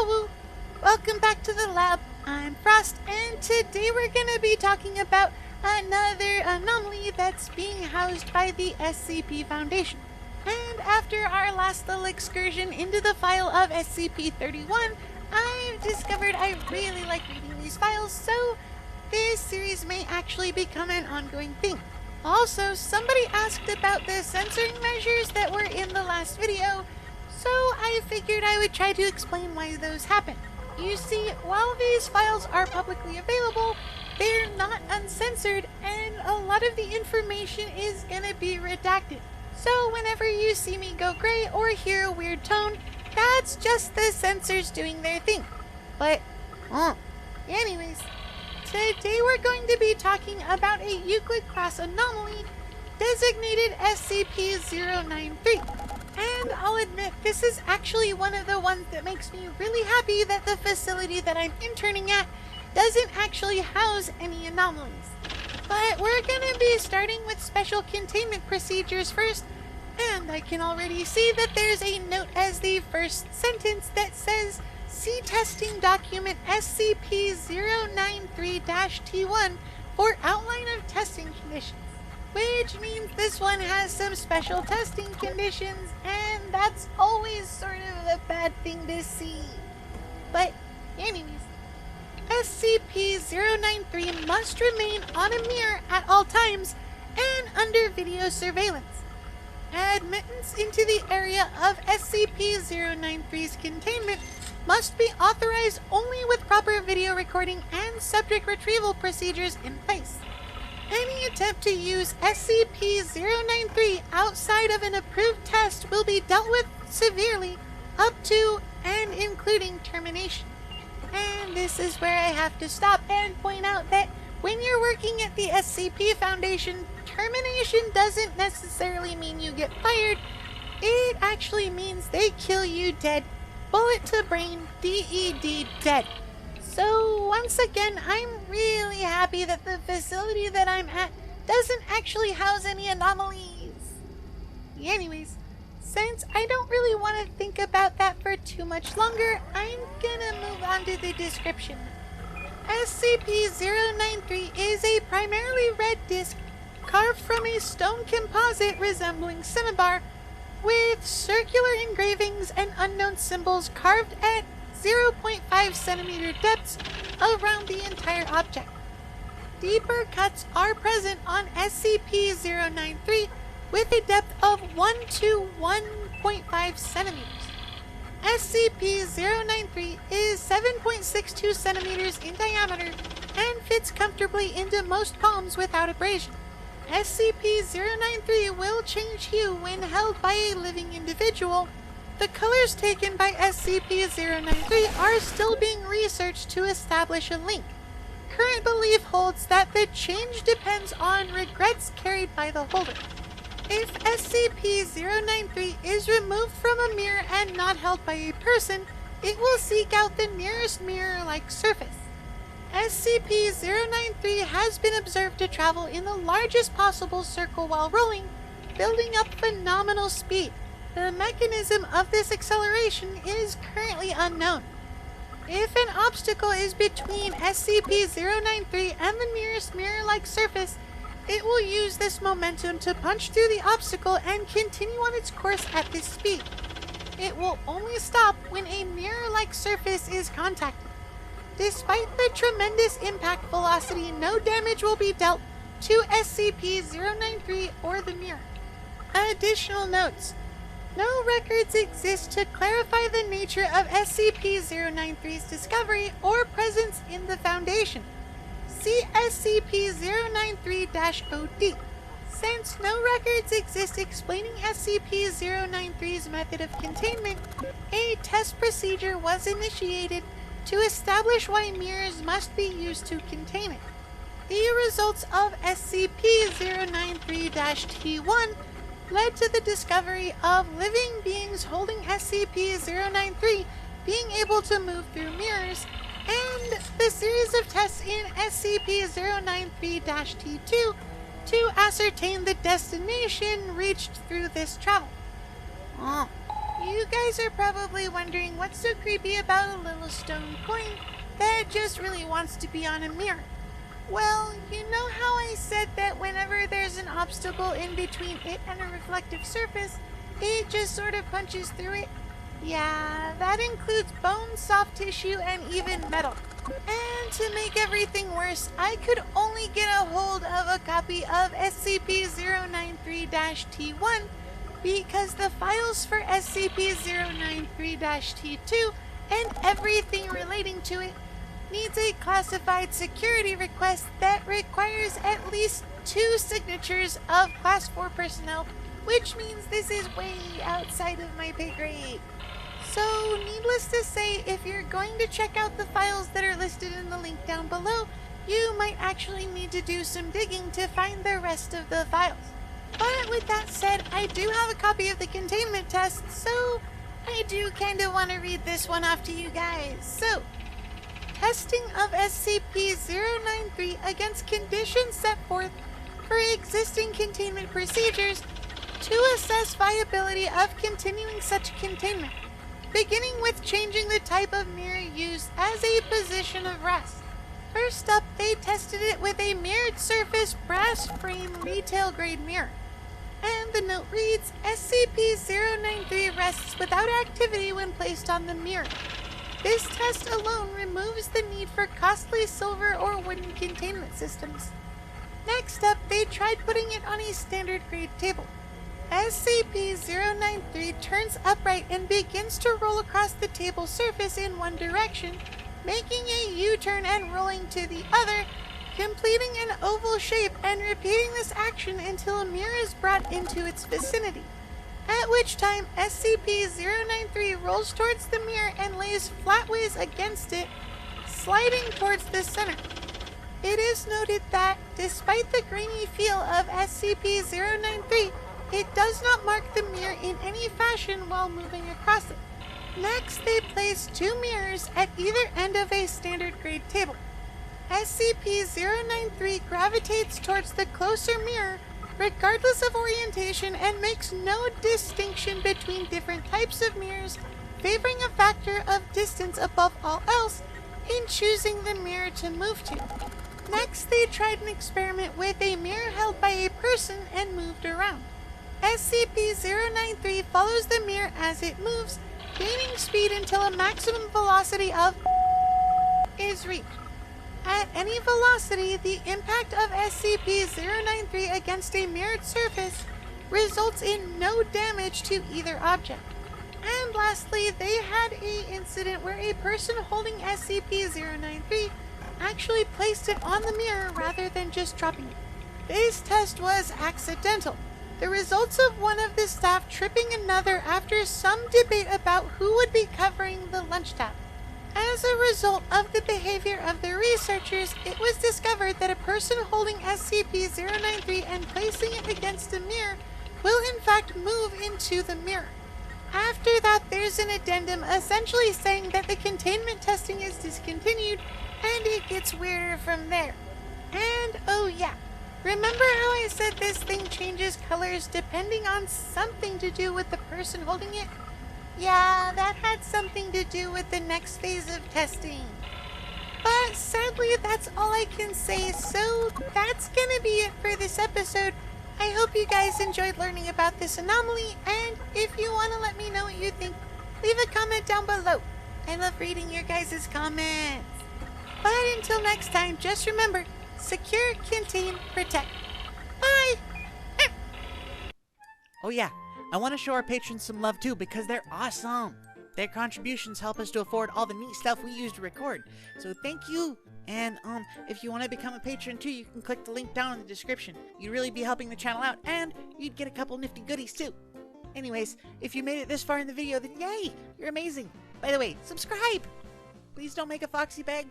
Hello! Welcome back to the lab. I'm Frost, and today we're gonna be talking about another anomaly that's being housed by the SCP Foundation. And after our last little excursion into the file of SCP-31, I've discovered I really like reading these files, so this series may actually become an ongoing thing. Also, somebody asked about the censoring measures that were in the last video, so I figured I would try to explain why those happen. You see, while these files are publicly available, they're not uncensored, and a lot of the information is gonna be redacted. So whenever you see me go gray or hear a weird tone, that's just the censors doing their thing. But, anyways, today we're going to be talking about a Euclid class anomaly designated SCP-093. And I'll admit, this is actually one of the ones that makes me really happy that the facility that I'm interning at doesn't actually house any anomalies. But we're gonna be starting with special containment procedures first, and I can already see that there's a note as the first sentence that says, "See testing document SCP-093-T1 for outline of testing conditions." Which means this one has some special testing conditions, and that's always sort of a bad thing to see. But anyways, SCP-093 must remain on a mirror at all times and under video surveillance. Admittance into the area of SCP-093's containment must be authorized only with proper video recording and subject retrieval procedures in place. Any attempt to use SCP-093 outside of an approved test will be dealt with severely, up to and including termination. And this is where I have to stop and point out that when you're working at the SCP Foundation, termination doesn't necessarily mean you get fired. It actually means they kill you dead. Bullet to brain, DED, dead. So once again, I'm really happy that the facility that I'm at doesn't actually house any anomalies. Anyways, since I don't really want to think about that for too much longer, I'm gonna move on to the description. SCP-093 is a primarily red disc carved from a stone composite resembling cinnabar, with circular engravings and unknown symbols carved at 0.5 centimeter depths around the entire object. Deeper cuts are present on SCP-093 with a depth of 1 to 1.5 centimeters. SCP-093 is 7.62 centimeters in diameter and fits comfortably into most palms without abrasion. SCP-093 will change hue when held by a living individual. The colors taken by SCP-093 are still being researched to establish a link. Current belief holds that the change depends on regrets carried by the holder. If SCP-093 is removed from a mirror and not held by a person, it will seek out the nearest mirror-like surface. SCP-093 has been observed to travel in the largest possible circle while rolling, building up phenomenal speed. The mechanism of this acceleration is currently unknown. If an obstacle is between SCP-093 and the nearest mirror-like surface, it will use this momentum to punch through the obstacle and continue on its course at this speed. It will only stop when a mirror-like surface is contacted. Despite the tremendous impact velocity, no damage will be dealt to SCP-093 or the mirror. Additional notes. No records exist to clarify the nature of SCP-093's discovery or presence in the Foundation. See SCP-093-OD. Since no records exist explaining SCP-093's method of containment, a test procedure was initiated to establish why mirrors must be used to contain it. The results of SCP-093-T1 led to the discovery of living beings holding SCP-093 being able to move through mirrors, and the series of tests in SCP-093-T2 to ascertain the destination reached through this travel. You guys are probably wondering what's so creepy about a little stone coin that just really wants to be on a mirror. Well, you know how I said that whenever there's an obstacle in between it and a reflective surface, it just sort of punches through it? Yeah, that includes bone, soft tissue, and even metal. And to make everything worse, I could only get a hold of a copy of SCP-093-T1 because the files for SCP-093-T2 and everything relating to it needs a classified security request that requires at least 2 signatures of Class 4 personnel, which means this is way outside of my pay grade. So, needless to say, if you're going to check out the files that are listed in the link down below, you might actually need to do some digging to find the rest of the files. But with that said, I do have a copy of the containment test, so I do kind of want to read this one off to you guys. So, testing of SCP-093 against conditions set forth for existing containment procedures to assess viability of continuing such containment, beginning with changing the type of mirror used as a position of rest. First up, they tested it with a mirrored surface brass frame retail grade mirror. And the note reads, SCP-093 rests without activity when placed on the mirror. This test alone removes the need for costly silver or wooden containment systems. Next up, they tried putting it on a standard grade table. SCP-093 turns upright and begins to roll across the table surface in one direction, making a U-turn and rolling to the other, completing an oval shape and repeating this action until a mirror is brought into its vicinity. At which time, SCP-093 rolls towards the mirror and lays flatways against it, sliding towards the center. It is noted that, despite the grainy feel of SCP-093, it does not mark the mirror in any fashion while moving across it. Next, they place 2 mirrors at either end of a standard grade table. SCP-093 gravitates towards the closer mirror regardless of orientation and makes no distinction between different types of mirrors, favoring a factor of distance above all else in choosing the mirror to move to. Next, they tried an experiment with a mirror held by a person and moved around. SCP-093 follows the mirror as it moves, gaining speed until a maximum velocity of is reached. At any velocity, the impact of SCP-093 against a mirrored surface results in no damage to either object. And lastly, they had an incident where a person holding SCP-093 actually placed it on the mirror rather than just dropping it. This test was accidental, the results of one of the staff tripping another after some debate about who would be covering the lunch tab. As a result of the behavior of the researchers, it was discovered that a person holding SCP-093 and placing it against a mirror will in fact move into the mirror. After that, there's an addendum essentially saying that the containment testing is discontinued, and it gets weirder from there. And oh yeah, remember how I said this thing changes colors depending on something to do with the person holding it? Yeah, that had something to do with the next phase of testing. But sadly, that's all I can say, so that's gonna be it for this episode. I hope you guys enjoyed learning about this anomaly, and if you want to let me know what you think, leave a comment down below. I love reading your guys' comments. But until next time, just remember, secure, contain, protect. Bye! Oh yeah, I want to show our patrons some love too because they're awesome. Their contributions help us to afford all the neat stuff we use to record. So thank you. And if you want to become a patron too, you can click the link down in the description. You'd really be helping the channel out, and you'd get a couple nifty goodies too. Anyways, if you made it this far in the video, then yay, you're amazing. By the way, subscribe. Please don't make a foxy beg.